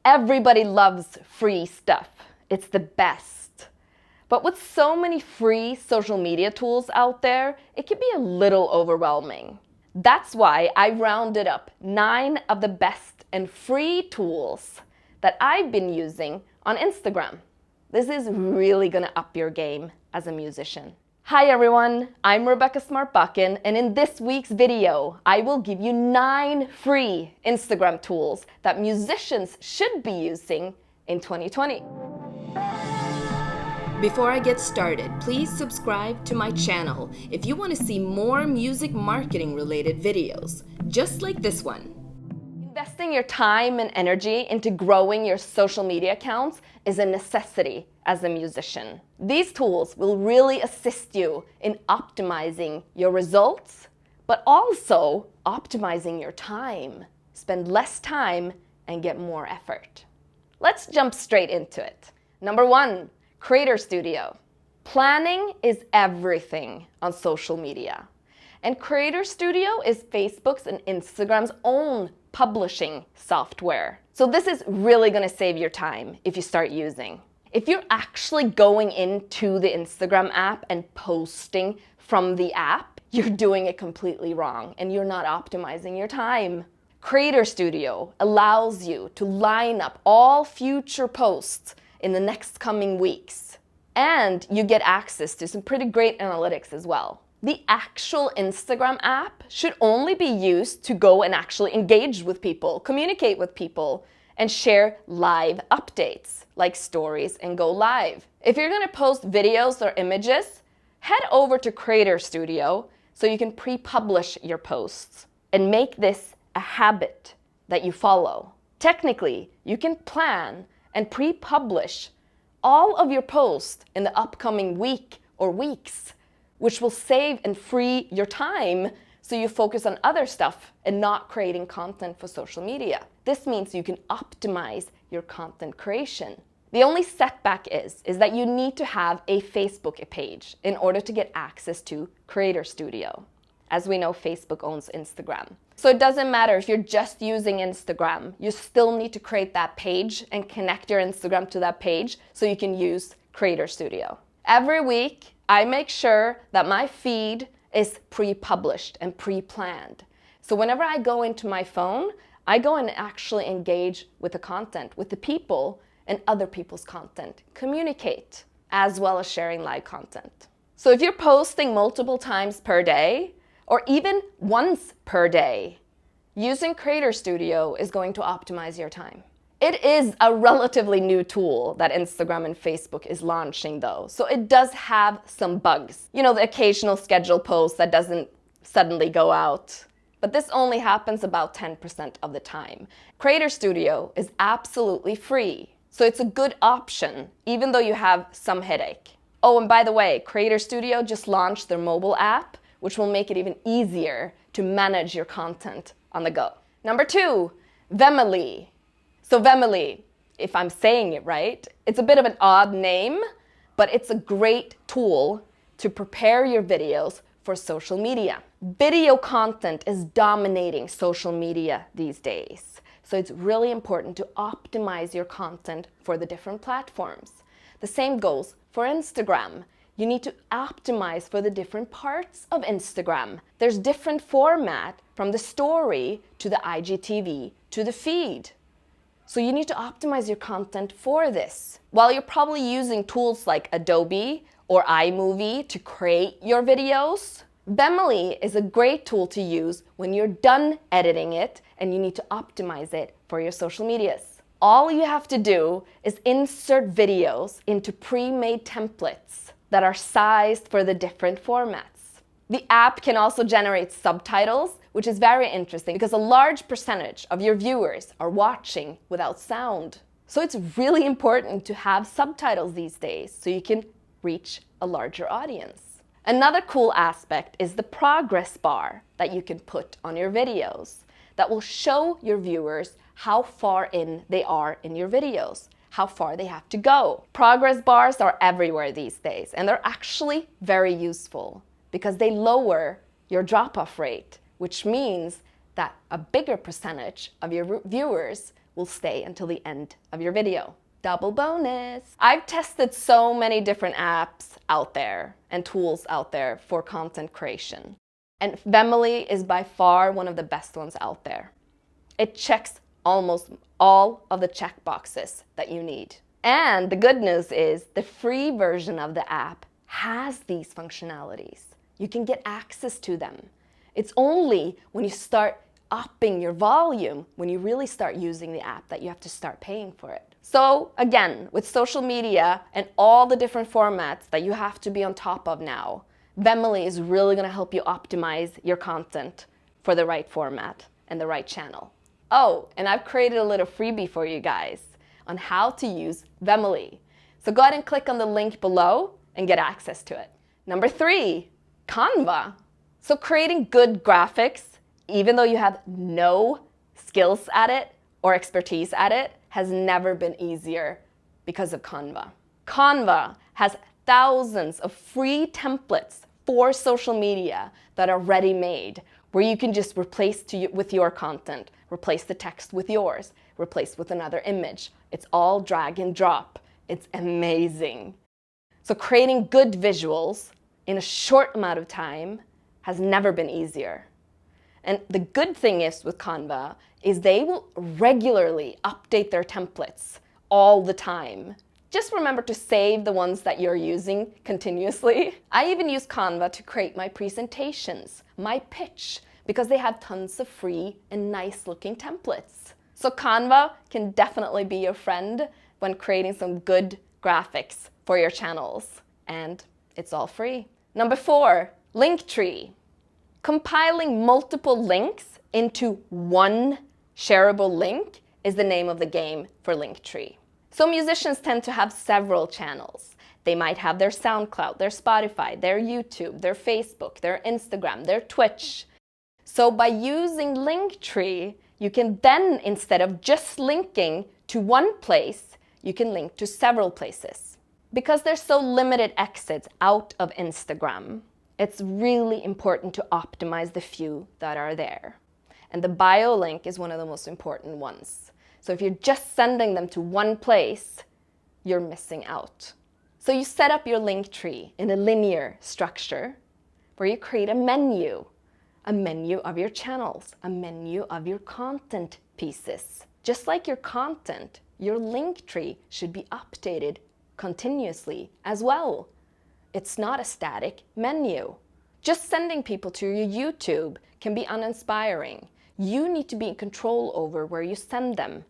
Everybody loves free stuff. It's the best. But with so many free social media tools out there, it can be a little overwhelming. That's why I rounded up 9 of the best and free tools that I've been using on Instagram. This is really gonna up your game as a musician. Hi everyone, I'm Rebecca Smart-Buchan, and in this week's video, I will give you 9 free Instagram tools that musicians should be using in 2020. Before I get started, please subscribe to my channel if you want to see more music marketing related videos, just like this one. Investing your time and energy into growing your social media accounts is a necessity as a musician. These tools will really assist you in optimizing your results, but also optimizing your time. Spend less time and get more effort. Let's jump straight into it. Number 1, Creator Studio. Planning is everything on social media. And Creator Studio is Facebook's and Instagram's own publishing software. So this is really going to save your time if you start using. If you're actually going into the Instagram app and posting from the app, you're doing it completely wrong and you're not optimizing your time. Creator Studio allows you to line up all future posts in the next coming weeks. And you get access to some pretty great analytics as well. The actual Instagram app should only be used to go and actually engage with people, communicate with people, and share live updates like stories and go live. If you're gonna post videos or images, head over to Creator Studio so you can pre-publish your posts and make this a habit that you follow. Technically, you can plan and pre-publish all of your posts in the upcoming week or weeks, which will save and free your time so you focus on other stuff and not creating content for social media. This means you can optimize your content creation. The only setback is that you need to have a Facebook page in order to get access to Creator Studio. As we know, Facebook owns Instagram. So it doesn't matter if you're just using Instagram, you still need to create that page and connect your Instagram to that page so you can use Creator Studio. Every week, I make sure that my feed is pre-published and pre-planned. So whenever I go into my phone, I go and actually engage with the content, with the people and other people's content, communicate, as well as sharing live content. So if you're posting multiple times per day, or even once per day, using Creator Studio is going to optimize your time. It is a relatively new tool that Instagram and Facebook is launching though, so it does have some bugs. You know, the occasional scheduled post that doesn't suddenly go out. But this only happens about 10% of the time. Creator Studio is absolutely free, so it's a good option, even though you have some headache. Oh, and by the way, Creator Studio just launched their mobile app, which will make it even easier to manage your content on the go. Number 2, Vemily. So Vemily, if I'm saying it right, it's a bit of an odd name, but it's a great tool to prepare your videos for social media. Video content is dominating social media these days, so it's really important to optimize your content for the different platforms. The same goes for Instagram. You need to optimize for the different parts of Instagram. There's different format from the story to the IGTV to the feed. So you need to optimize your content for this. While you're probably using tools like Adobe or iMovie to create your videos, Vemily is a great tool to use when you're done editing it and you need to optimize it for your social medias. All you have to do is insert videos into pre-made templates that are sized for the different formats. The app can also generate subtitles, which is very interesting because a large percentage of your viewers are watching without sound. So it's really important to have subtitles these days so you can reach a larger audience. Another cool aspect is the progress bar that you can put on your videos that will show your viewers how far in they are in your videos, how far they have to go. Progress bars are everywhere these days, and they're actually very useful because they lower your drop-off rate, which means that a bigger percentage of your viewers will will stay until the end of your video. Double bonus! I've tested so many different apps out there and tools out there for content creation. And Vemily is by far one of the best ones out there. It checks almost all of the checkboxes that you need. And the good news is the free version of the app has these functionalities. You can get access to them. It's only when you start upping your volume, when you really start using the app, that you have to start paying for it. So again, with social media and all the different formats that you have to be on top of now, Vemily is really going to help you optimize your content for the right format and the right channel. Oh, and I've created a little freebie for you guys on how to use Vemily. So go ahead and click on the link below and get access to it. Number 3, Canva. So creating good graphics, even though you have no skills at it or expertise at it, has never been easier because of Canva. Canva has thousands of free templates for social media that are ready-made, where you can just replace with your content, replace the text with yours, replace with another image. It's all drag and drop. It's amazing. So creating good visuals in a short amount of time has never been easier. And the good thing is with Canva is they will regularly update their templates all the time. Just remember to save the ones that you're using continuously. I even use Canva to create my presentations, my pitch, because they have tons of free and nice looking templates. So Canva can definitely be your friend when creating some good graphics for your channels. And it's all free. Number 4, Linktree. Compiling multiple links into one shareable link is the name of the game for Linktree. So musicians tend to have several channels. They might have their SoundCloud, their Spotify, their YouTube, their Facebook, their Instagram, their Twitch. So by using Linktree, you can then, instead of just linking to one place, you can link to several places. Because there's so limited exits out of Instagram, it's really important to optimize the few that are there. And the bio link is one of the most important ones. So if you're just sending them to one place, you're missing out. So you set up your Linktree in a linear structure where you create a menu of your channels, a menu of your content pieces. Just like your content, your Linktree should be updated continuously as well. It's not a static menu. Just sending people to your YouTube can be uninspiring. You need to be in control over where you send them.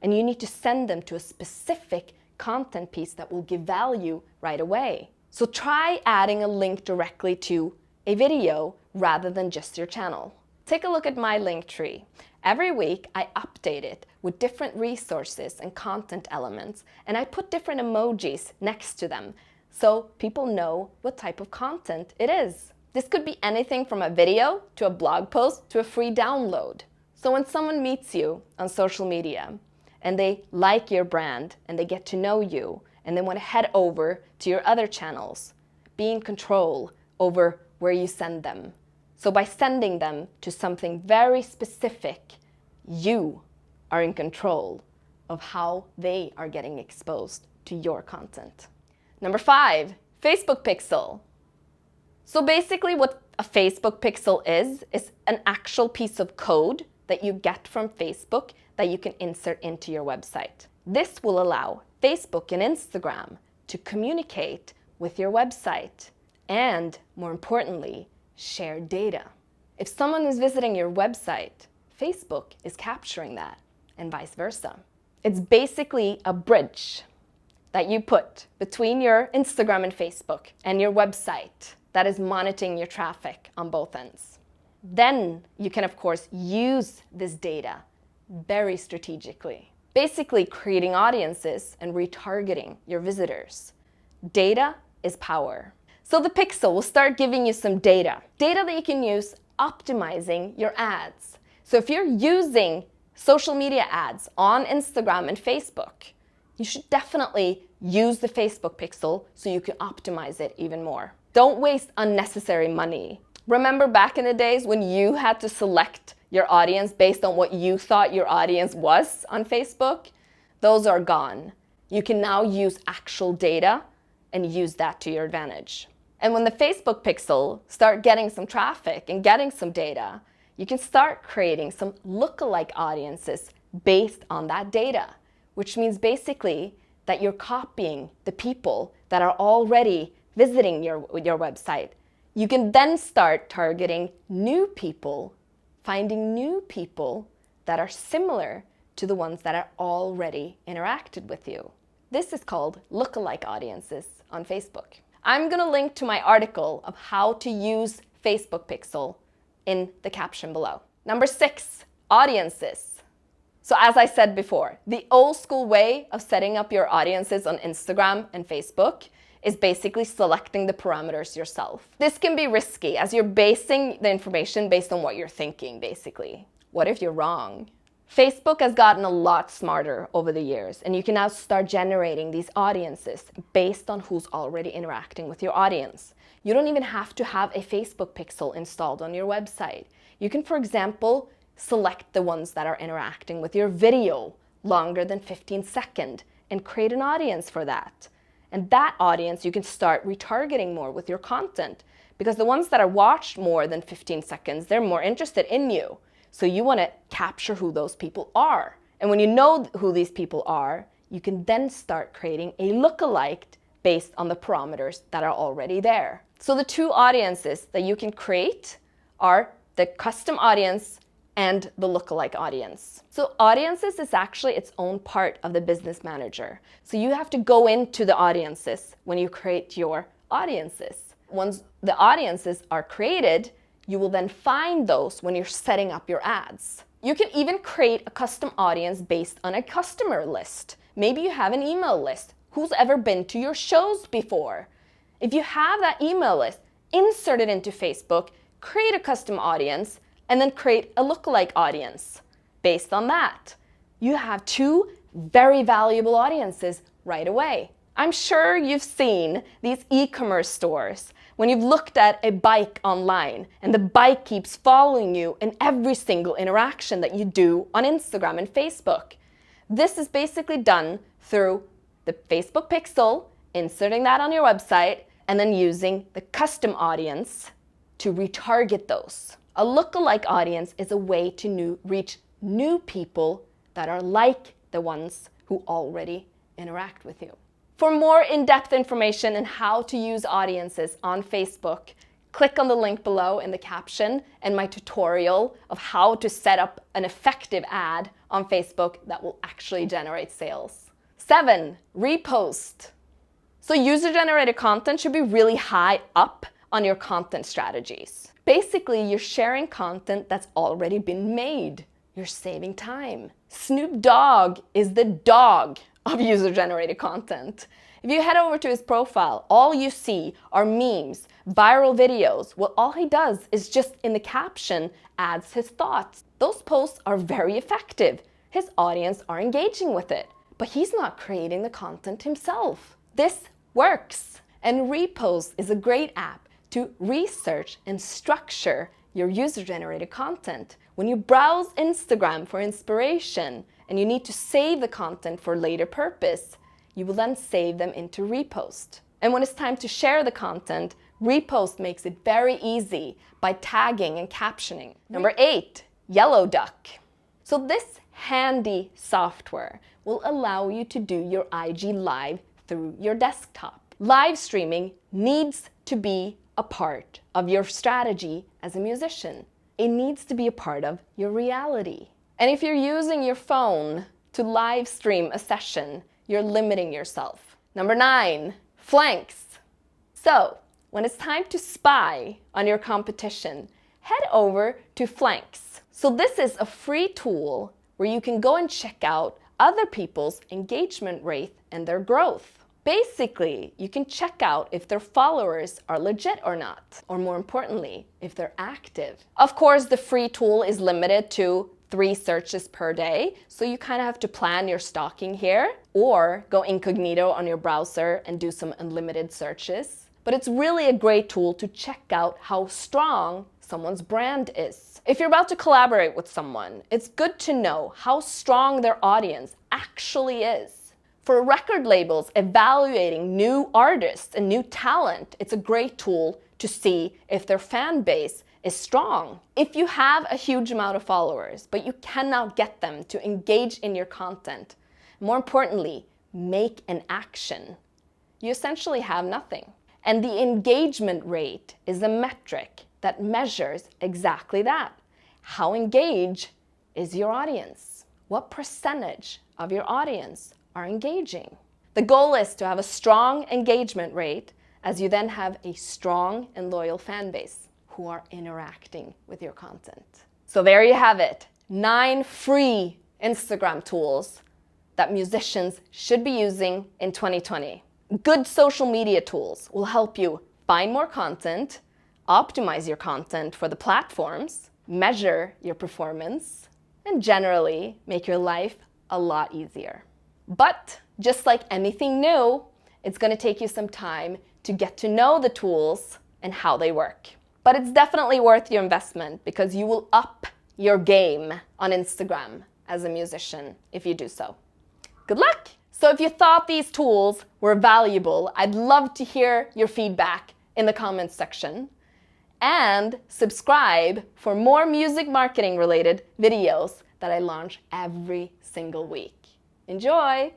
And you need to send them to a specific content piece that will give value right away. So try adding a link directly to a video rather than just your channel. Take a look at my Linktree. Every week I update it with different resources and content elements, and I put different emojis next to them so people know what type of content it is. This could be anything from a video to a blog post to a free download. So when someone meets you on social media and they like your brand and they get to know you and they want to head over to your other channels, be in control over where you send them. So by sending them to something very specific, you are in control of how they are getting exposed to your content. Number 5, Facebook Pixel. So basically what a Facebook Pixel is an actual piece of code that you get from Facebook that you can insert into your website. This will allow Facebook and Instagram to communicate with your website and, more importantly, share data. If someone is visiting your website, Facebook is capturing that, and vice versa. It's basically a bridge that you put between your Instagram and Facebook and your website that is monitoring your traffic on both ends. Then you can, of course, use this data very strategically, basically creating audiences and retargeting your visitors. Data is power. So the Pixel will start giving you some data that you can use optimizing your ads. So if you're using social media ads on Instagram and Facebook, you should definitely use the Facebook Pixel so you can optimize it even more. Don't waste unnecessary money. Remember back in the days when you had to select your audience based on what you thought your audience was on Facebook, those are gone. You can now use actual data and use that to your advantage. And when the Facebook pixel start getting some traffic and getting some data, you can start creating some lookalike audiences based on that data, which means basically that you're copying the people that are already visiting your website. You can then start targeting new people, finding new people that are similar to the ones that are already interacted with you. This is called lookalike audiences on Facebook. I'm gonna link to my article of how to use Facebook Pixel in the caption below. Number 6, audiences. So as I said before, the old school way of setting up your audiences on Instagram and Facebook is basically selecting the parameters yourself. This can be risky as you're basing the information based on what you're thinking, basically. What if you're wrong? Facebook has gotten a lot smarter over the years, and you can now start generating these audiences based on who's already interacting with your audience. You don't even have to have a Facebook pixel installed on your website. You can, for example, select the ones that are interacting with your video longer than 15 seconds and create an audience for that. And that audience you can start retargeting more with your content, because the ones that are watched more than 15 seconds, they're more interested in you. So you want to capture who those people are. And when you know who these people are, you can then start creating a lookalike based on the parameters that are already there. So the two audiences that you can create are the custom audience and the lookalike audience. So audiences is actually its own part of the business manager. So you have to go into the audiences when you create your audiences. Once the audiences are created, you will then find those when you're setting up your ads. You can even create a custom audience based on a customer list. Maybe you have an email list. Who's ever been to your shows before? If you have that email list, insert it into Facebook, create a custom audience, and then create a lookalike audience based on that. You have two very valuable audiences right away. I'm sure you've seen these e-commerce stores when you've looked at a bike online and the bike keeps following you in every single interaction that you do on Instagram and Facebook. This is basically done through the Facebook pixel, inserting that on your website, and then using the custom audience to retarget those. A lookalike audience is a way to reach new people that are like the ones who already interact with you. For more in-depth information on how to use audiences on Facebook, click on the link below in the caption and my tutorial of how to set up an effective ad on Facebook that will actually generate sales. 7, repost. So user-generated content should be really high up on your content strategies. Basically, you're sharing content that's already been made. You're saving time. Snoop Dogg is the dog of user-generated content. If you head over to his profile, all you see are memes, viral videos. Well, all he does is just in the caption adds his thoughts. Those posts are very effective. His audience are engaging with it, but he's not creating the content himself. This works. And Repost is a great app to research and structure your user-generated content. When you browse Instagram for inspiration and you need to save the content for later purpose, you will then save them into Repost. And when it's time to share the content, Repost makes it very easy by tagging and captioning. Number 8, Yellow Duck. So this handy software will allow you to do your IG Live through your desktop. Live streaming needs to be a part of your strategy as a musician. It needs to be a part of your reality. And if you're using your phone to live stream a session, you're limiting yourself. Number 9, flanks. So when it's time to spy on your competition, head over to Flanks. So this is a free tool where you can go and check out other people's engagement rate and their growth. Basically, you can check out if their followers are legit or not, or more importantly, if they're active. Of course, the free tool is limited to 3 searches per day, so you kind of have to plan your stalking here, or go incognito on your browser and do some unlimited searches. but it's really a great tool to check out how strong someone's brand is. If you're about to collaborate with someone, it's good to know how strong their audience actually is. For record labels evaluating new artists and new talent, it's a great tool to see if their fan base is strong. If you have a huge amount of followers, but you cannot get them to engage in your content, more importantly, make an action, you essentially have nothing. And the engagement rate is a metric that measures exactly that. How engaged is your audience? What percentage of your audience are engaging? The goal is to have a strong engagement rate, as you then have a strong and loyal fan base who are interacting with your content. So there you have it, 9 free Instagram tools that musicians should be using in 2020. Good social media tools will help you find more content, optimize your content for the platforms, measure your performance, and generally make your life a lot easier. But just like anything new, it's going to take you some time to get to know the tools and how they work. But it's definitely worth your investment because you will up your game on Instagram as a musician if you do so. Good luck! So if you thought these tools were valuable, I'd love to hear your feedback in the comments section. And subscribe for more music marketing related videos that I launch every single week. Enjoy!